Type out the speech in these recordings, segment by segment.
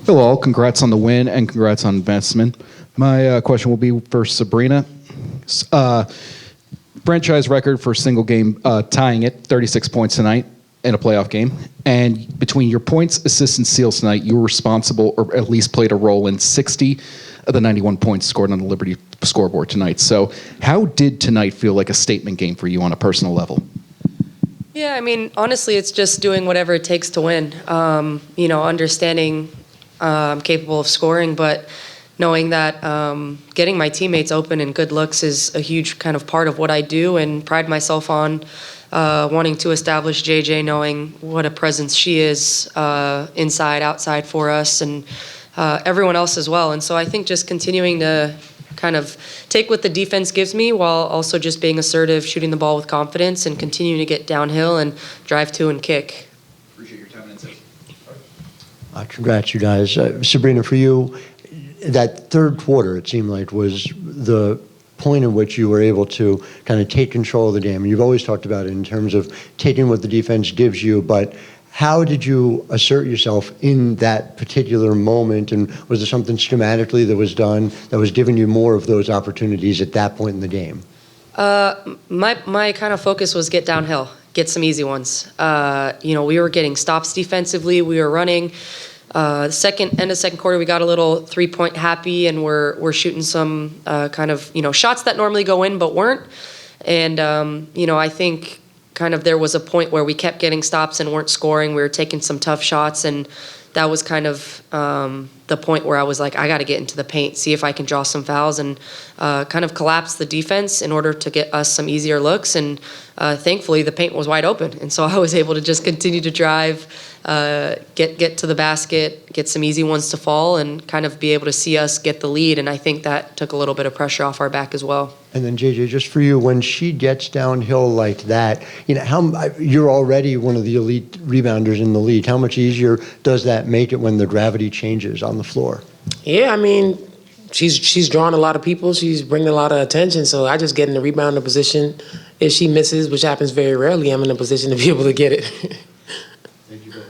Hello, all. Congrats on the win and congrats on investment. My question will be for Sabrina. Franchise record for single game, tying it, 36 points tonight in a playoff game. And between your points, assists, and steals tonight, you were responsible or at least played a role in 60 of the 91 points scored on the Liberty scoreboard tonight. So how did tonight feel like a statement game for you on a personal level? Yeah, I mean, honestly, it's just doing whatever it takes to win. Understanding I'm capable of scoring, but knowing that getting my teammates open and good looks is a huge kind of part of what I do and pride myself on. Wanting to establish JJ, knowing what a presence she is inside, outside for us, and everyone else as well. And so I think just continuing to kind of take what the defense gives me while also just being assertive, shooting the ball with confidence, and continuing to get downhill and drive to and kick. Appreciate your time and insight. Congrats, you guys. Sabrina, for you, that third quarter, it seemed like, was the point in which you were able to kind of take control of the game. And you've always talked about it in terms of taking what the defense gives you, but how did you assert yourself in that particular moment? And was there something schematically that was done that was giving you more of those opportunities at that point in the game? My kind of focus was get downhill, get some easy ones. We were getting stops defensively. We were running. End of second quarter, we got a little 3-point happy, and we're shooting some kind of shots that normally go in but weren't. And I think kind of there was a point where we kept getting stops and weren't scoring. We were taking some tough shots, and that was kind of the point where I was like, I got to get into the paint, see if I can draw some fouls, and kind of collapse the defense in order to get us some easier looks. And thankfully, the paint was wide open, and so I was able to just continue to drive, get to the basket, get some easy ones to fall, and kind of be able to see us get the lead. And I think that took a little bit of pressure off our back as well. And then JJ, just for you, when she gets downhill like that, you're already one of the elite rebounders in the league. How much easier does that make it when the gravity changes on the floor? Yeah, I mean, she's drawing a lot of people. She's bringing a lot of attention. So I just get in the rebounder position. If she misses, which happens very rarely, I'm in a position to be able to get it. Thank you both.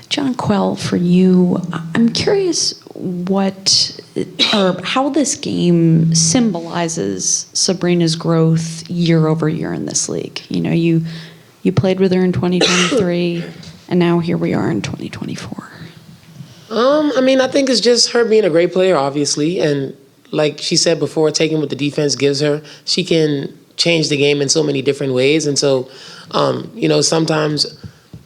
Jonquel, for you, I'm curious how this game symbolizes Sabrina's growth year over year in this league. You played with her in 2023, and now here we are in 2024. I think it's just her being a great player, obviously, and like she said before, taking what the defense gives her, she can change the game in so many different ways. And so, sometimes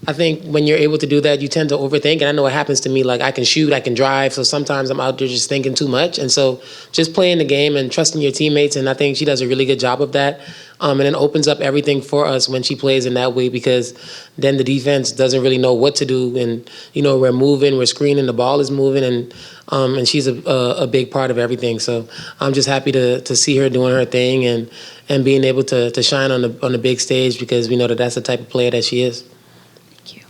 I think when you're able to do that, you tend to overthink. And I know it happens to me. Like, I can shoot, I can drive. So sometimes I'm out there just thinking too much. And so just playing the game and trusting your teammates. And I think she does a really good job of that. And it opens up everything for us when she plays in that way, because then the defense doesn't really know what to do. And, we're moving, we're screening, the ball is moving. And she's a big part of everything. So I'm just happy to see her doing her thing and being able to shine on the big stage, because we know that that's the type of player that she is. Thank you.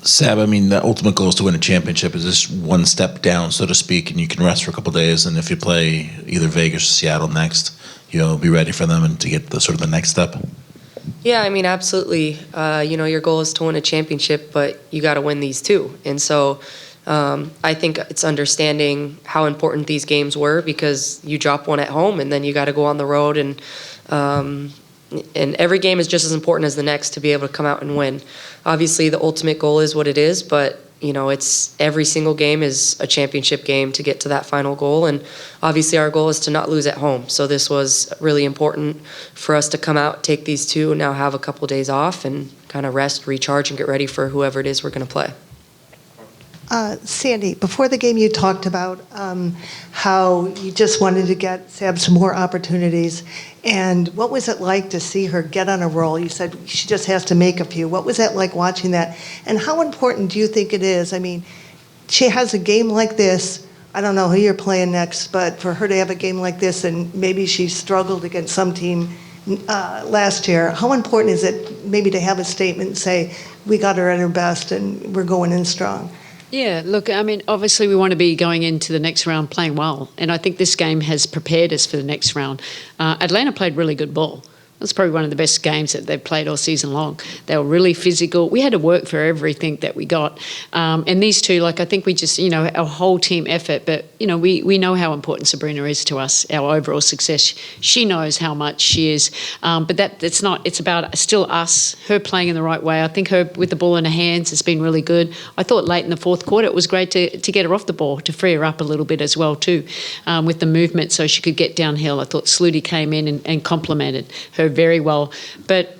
Sab, the ultimate goal is to win a championship. Is this one step down, so to speak, and you can rest for a couple of days, and if you play either Vegas or Seattle next, be ready for them and to get the next step? Yeah, absolutely. Your goal is to win a championship, but you got to win these too. And so I think it's understanding how important these games were, because you drop one at home and then you got to go on the road, and every game is just as important as the next to be able to come out and win. Obviously, the ultimate goal is what it is, but it's every single game is a championship game to get to that final goal. And obviously our goal is to not lose at home. So this was really important for us to come out, take these two, and now have a couple days off and kind of rest, recharge, and get ready for whoever it is we're going to play. Sandy, before the game you talked about how you just wanted to get Sab some more opportunities. And what was it like to see her get on a roll? You said she just has to make a few. What was that like watching that? And how important do you think it is? She has a game like this. I don't know who you're playing next, but for her to have a game like this, and maybe she struggled against some team last year, how important is it maybe to have a statement and say, we got her at her best and we're going in strong? Yeah, look, obviously we want to be going into the next round playing well, and I think this game has prepared us for the next round. Atlanta played really good ball. It was probably one of the best games that they've played all season long. They were really physical. We had to work for everything that we got. And these two, like, I think we just, our whole team effort, but, we know how important Sabrina is to us, our overall success. She knows how much she is. But it's not, it's about still us, her playing in the right way. I think her with the ball in her hands has been really good. I thought late in the fourth quarter it was great to get her off the ball, to free her up a little bit as well too, with the movement so she could get downhill. I thought Sluty came in and complemented her very well. But,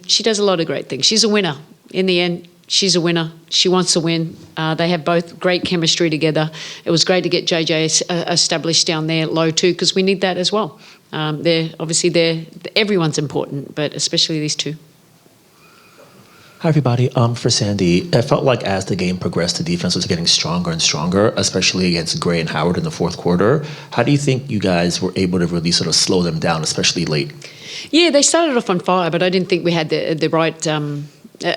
she does a lot of great things. She's a winner. In the end, she's a winner. She wants to win. They have both great chemistry together. It was great to get JJ established down there low too, because we need that as well. Everyone's important, but especially these two. Hi, everybody. For Sandy, it felt like as the game progressed, the defense was getting stronger and stronger, especially against Gray and Howard in the fourth quarter. How do you think you guys were able to really sort of slow them down, especially late? Yeah, they started off on fire, but I didn't think we had the right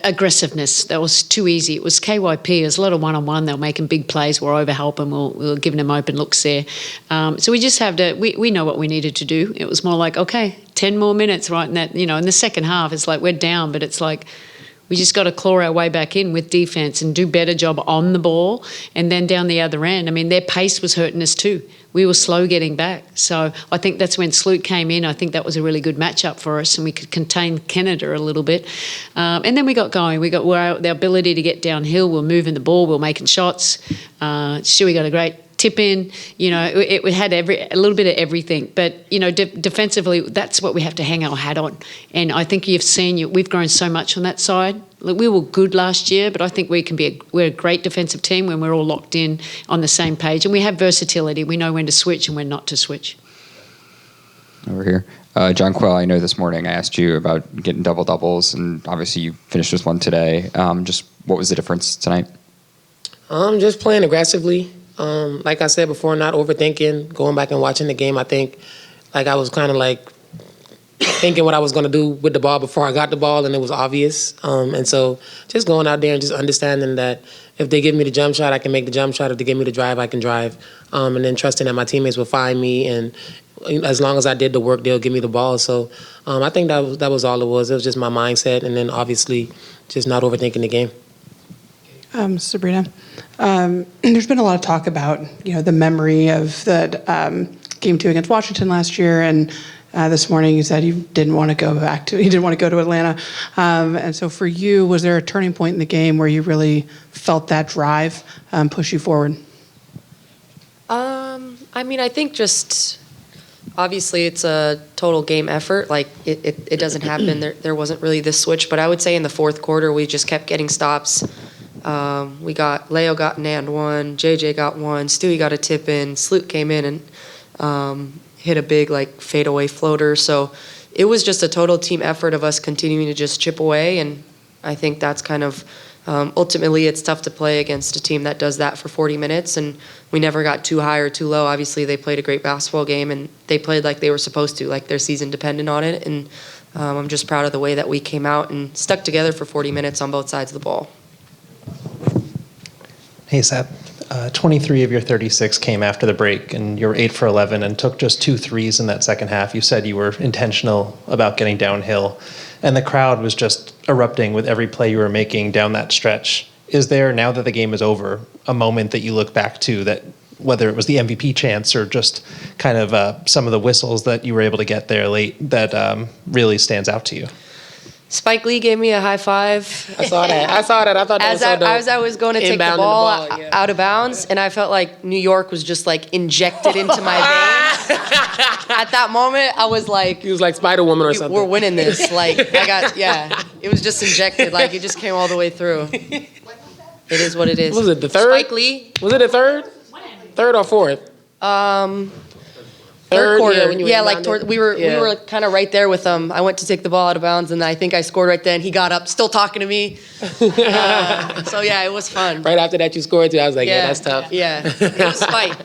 aggressiveness. That was too easy. It was KYP. It was a lot of one-on-one. They were making big plays. We're overhelping. We were giving them open looks there. So we just have to, we know what we needed to do. It was more like, okay, 10 more minutes, right? And that, in the second half, it's like we're down, but it's like, we just got to claw our way back in with defense and do better job on the ball. And then down the other end, their pace was hurting us too. We were slow getting back. So I think that's when Sloot came in. I think that was a really good matchup for us, and we could contain Canada a little bit. And then we got going. We got the ability to get downhill. We're moving the ball. We're making shots. Stewie got a great tip in. It had a little bit of everything. But, defensively, that's what we have to hang our hat on. And I think you've seen, we've grown so much on that side. Look, we were good last year, but I think we're a great defensive team when we're all locked in on the same page. And we have versatility. We know when to switch and when not to switch. Over here. Jonquel, I know this morning I asked you about getting double-doubles, and obviously you finished with one today. Just what was the difference tonight? Just playing aggressively. Like I said before, not overthinking, going back and watching the game. I think I was kind of thinking what I was going to do with the ball before I got the ball, and it was obvious. And so just going out there and just understanding that if they give me the jump shot, I can make the jump shot. If they give me the drive, I can drive. And then trusting that my teammates will find me, and as long as I did the work, they'll give me the ball. So I think that was all it was. It was just my mindset, and then obviously just not overthinking the game. Sabrina, there's been a lot of talk about the memory of the game 2 against Washington last year, and this morning you said you didn't want to go to Atlanta, and so for you, was there a turning point in the game where you really felt that drive push you forward? I think just obviously it's a total game effort. It doesn't happen. There wasn't really this switch, but I would say in the fourth quarter we just kept getting stops. Leo got an and one, JJ got one, Stewie got a tip in, Sloot came in and hit a big fadeaway floater. So it was just a total team effort of us continuing to just chip away, and I think that's kind of ultimately it's tough to play against a team that does that for 40 minutes, and we never got too high or too low. Obviously they played a great basketball game and they played like they were supposed to, like their season depended on it, and I'm just proud of the way that we came out and stuck together for 40 minutes on both sides of the ball. Hey, Seb. 23 of your 36 came after the break, and you were 8 for 11 and took just 2 threes in that second half. You said you were intentional about getting downhill, and the crowd was just erupting with every play you were making down that stretch. Is there, now that the game is over, a moment that you look back to that, whether it was the MVP chance or just kind of some of the whistles that you were able to get there late, that really stands out to you? Spike Lee gave me a high five. I saw that. I thought that was so dope. As I was going to take the ball, out of bounds, and I felt like New York was just injected into my veins. At that moment, I was like, he was like Spider-Woman or something. We're winning this. It was just injected. It just came all the way through. It is what it is. Was it the third? Spike Lee. Was it the third? Third or fourth? Third quarter, we were Yeah. we were kind of right there with them. I went to take the ball out of bounds, and I think I scored right then. He got up, still talking to me. So yeah, it was fun. Right after that, you scored too. I was like, yeah that's tough. Yeah, it was a fight.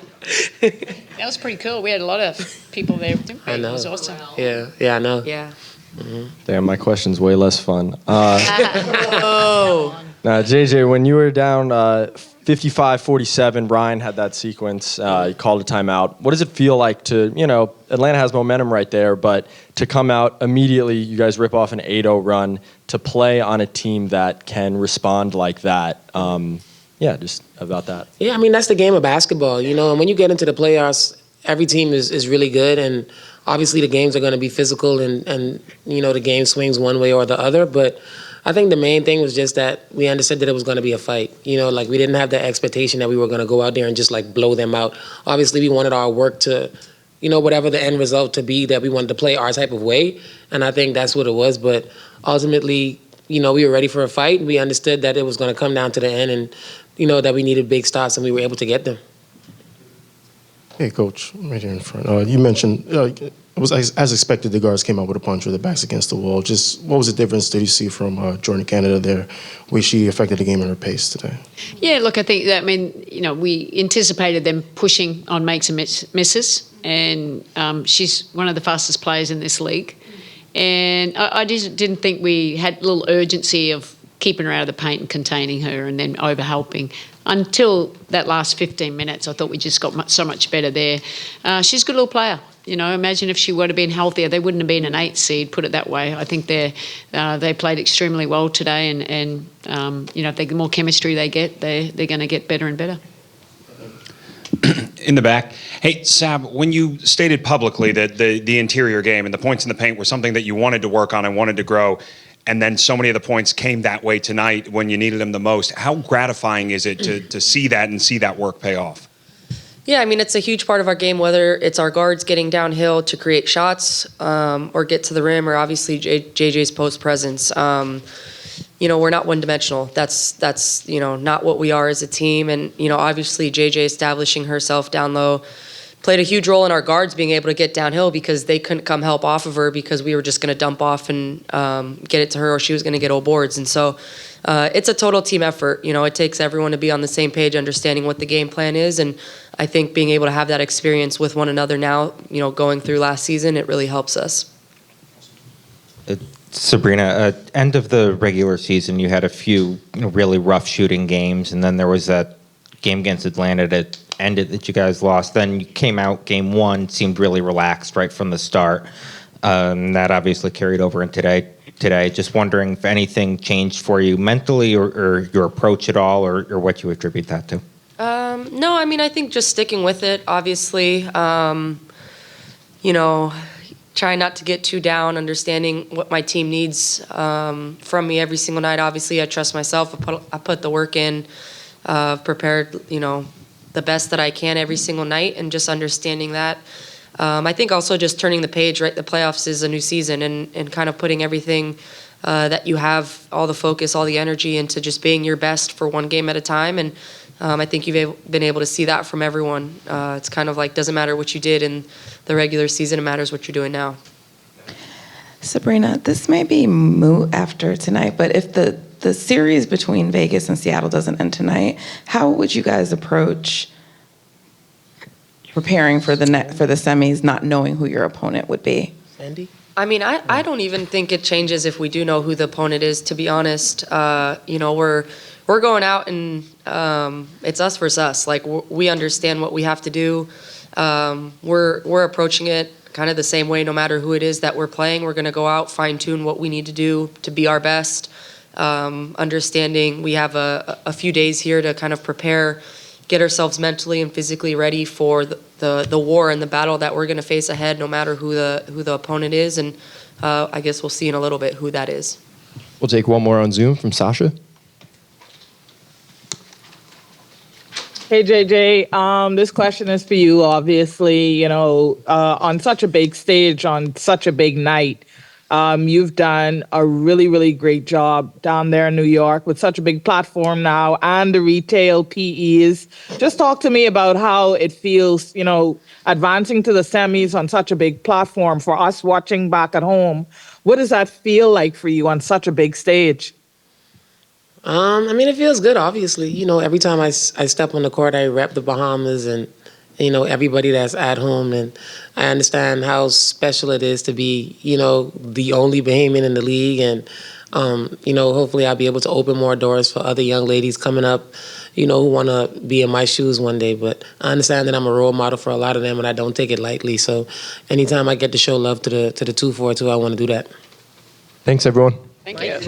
That was pretty cool. We had a lot of people there. I know. It was awesome. Yeah, I know. Yeah. Damn, my question's way less fun. Oh. Now, JJ, when you were down 55-47, Brian had that sequence. You called a timeout. What does it feel like to, Atlanta has momentum right there, but to come out immediately, you guys rip off an 8-0 run, to play on a team that can respond like that? Just about that. Yeah, I mean, that's the game of basketball, and when you get into the playoffs, every team is really good, and obviously the games are going to be physical, and the game swings one way or the other, but I think the main thing was just that we understood that it was going to be a fight. We didn't have the expectation that we were going to go out there and just blow them out. Obviously, we wanted our work to, whatever the end result to be, that we wanted to play our type of way, and I think that's what it was, but ultimately, we were ready for a fight, and we understood that it was going to come down to the end, and that we needed big stops, and we were able to get them. Hey, Coach, right here in front. You mentioned it was as expected. The guards came out with a punch with their backs against the wall. Just what was the difference did you see from Jordan Canada there, where she affected the game in her pace today? Yeah, look, I think that, we anticipated them pushing on makes and misses, and she's one of the fastest players in this league. And I just didn't think we had a little urgency of keeping her out of the paint and containing her and then overhelping. Until that last 15 minutes, I thought we just got so much better there. She's a good little player. Imagine if she would have been healthier, they wouldn't have been an 8 seed, put it that way. I think they played extremely well today, and the more chemistry they get, they're going to get better and better. In the back. Hey, Sab, when you stated publicly that the interior game and the points in the paint were something that you wanted to work on and wanted to grow, and then so many of the points came that way tonight when you needed them the most, how gratifying is it to see that and see that work pay off? Yeah, it's a huge part of our game, whether it's our guards getting downhill to create shots or get to the rim, or obviously JJ's post presence. We're not one-dimensional. That's not what we are as a team. And, obviously JJ establishing herself down low played a huge role in our guards being able to get downhill, because they couldn't come help off of her because we were just going to dump off and get it to her, or she was going to get old boards. And so it's a total team effort. It takes everyone to be on the same page, understanding what the game plan is. And I think being able to have that experience with one another now, going through last season, it really helps us. Sabrina, end of the regular season, you had a few really rough shooting games, and then there was that game against Atlanta that ended that you guys lost. Then you came out game one, seemed really relaxed right from the start. That obviously carried over in today. Just wondering if anything changed for you mentally or your approach at all, or what you attribute that to. No, I think just sticking with it, obviously. Trying not to get too down, understanding what my team needs from me every single night. Obviously, I trust myself. I put the work in, prepared, the best that I can every single night, and just understanding that. I think also just turning the page, right? The playoffs is a new season, and kind of putting everything that you have, all the focus, all the energy into just being your best for one game at a time. And I think you've been able to see that from everyone. It's kind of like, doesn't matter what you did in the regular season, it matters what you're doing now. Sabrina, this may be moot after tonight, but if the series between Vegas and Seattle doesn't end tonight, how would you guys approach preparing for the semis, not knowing who your opponent would be? Sandy? I don't even think it changes if we do know who the opponent is, to be honest. We're going out, and it's us versus us. We understand what we have to do. We're approaching it kind of the same way, no matter who it is that we're playing. We're going to go out, fine-tune what we need to do to be our best. Understanding we have a few days here to kind of prepare, get ourselves mentally and physically ready for the war and the battle that we're going to face ahead, no matter who the opponent is. And I guess we'll see in a little bit who that is. We'll take one more on Zoom from Sasha. Hey, JJ, this question is for you, obviously. On such a big stage, on such a big night, you've done a really, really great job down there in New York with such a big platform now and the retail PEs. Just talk to me about how it feels, advancing to the semis on such a big platform for us watching back at home. What does that feel like for you on such a big stage? It feels good, obviously. Every time I step on the court, I rep the Bahamas and, everybody that's at home. And I understand how special it is to be, the only Bahamian in the league. And Hopefully I'll be able to open more doors for other young ladies coming up, who want to be in my shoes one day. But I understand that I'm a role model for a lot of them, and I don't take it lightly. So anytime I get to show love to the 242, I want to do that. Thanks, everyone. Thank you.